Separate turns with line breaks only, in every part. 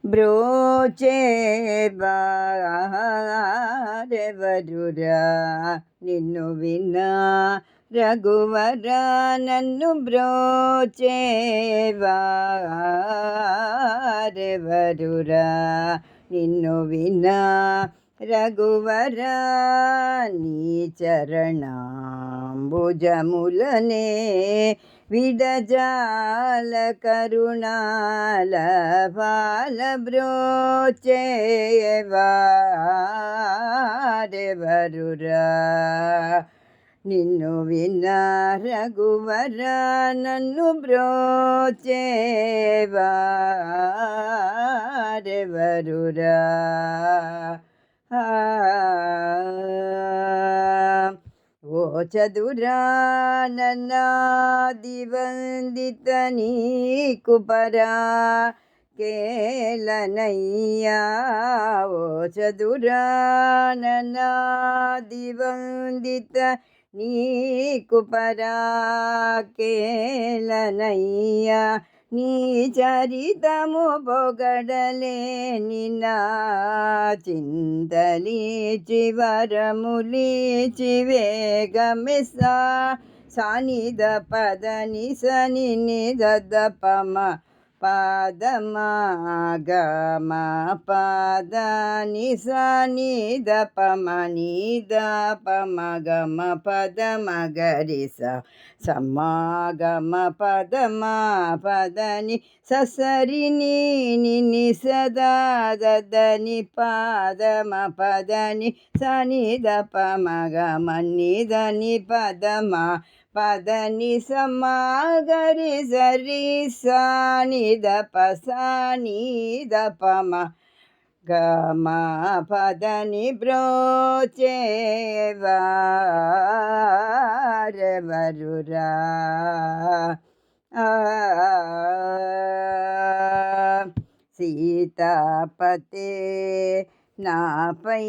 బ్రోచేవారెవరురా నిన్ను విన్నా రఘువర నన్ను బ్రోచేవారెవరురా నిన్ను విన్నా రఘువర నీ చరణాంబుజములనే విడజాల కరుణాల బాల బ్రోచేవారెవరురా నిన్ను విన్నా రఘువర నన్ను బ్రోచేవారెవరురా ఓ చదురా నన్నాదివందిత నీకు పరా కేలనయ్యా ఓ చదురా నన్నాదివందిత నీకు పరా కేలనయ్యా నీ చరితము పొగడలేని నా చింతలీచి వరములీచి వేగమిసా సానిద పదని సని నిద పమ పాదమా గమ పదని సనిద పమ నిద పమ గమ పదమ గరిస సమాగమ పదమా పదని ససరిని నిని సదా దదని పాదమ పదని సనిద పమ గమ నిదని పదమా పదని సమాగరి సరి సానిద పసానిద పమ గమ పదని బ్రోచేవారెవరురా సీతాపతే నాపై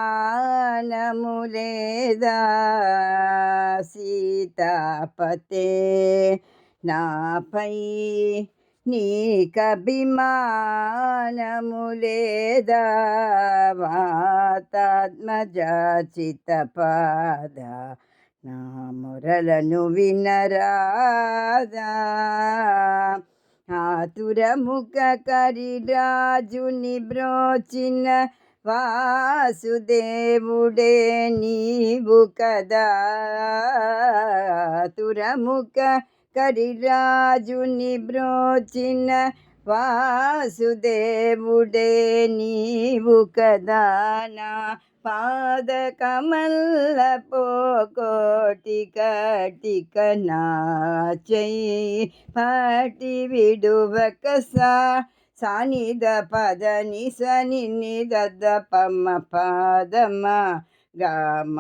నీకభిమానము లేదా సీతాపతే నాపై నీకభిమానము లేదా వాతాత్మజాచిత పాద నా మొరలను వినరాదా ఆతురముఖ కరిరాజుని బ్రోచిన వాసుదేవుడే నీవు కదా ఆతురముఖ కరిరాజుని బ్రోచిన వాసుదేవుడే నీవు కదా నా పాద కమల్ల పోకోటి కటిక నాచై పటి విడువక సానిద పదని సని నిద పమ పాదమ గమ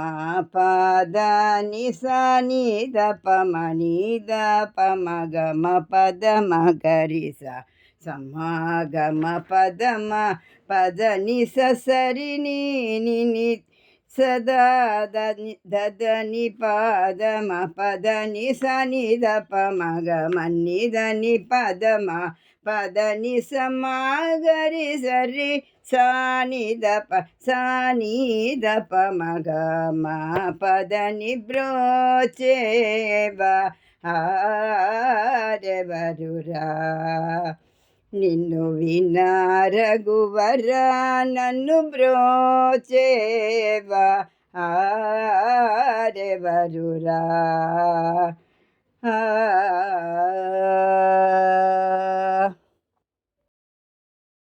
పదని సనిద పమ నిద పమ గమ పదమ గరిస సమాగమ పదమ పదని ససరిని నిని సదా దదని పాదమ పదని సనిద పమ గమ నిదని పదమ పదని సమాగరి సరి సానిద సానిద పమ గమ పదని బ్రోచేవారెవరురా నిన్ను వినా రఘువర నన్ను బ్రోచేవారెవరురా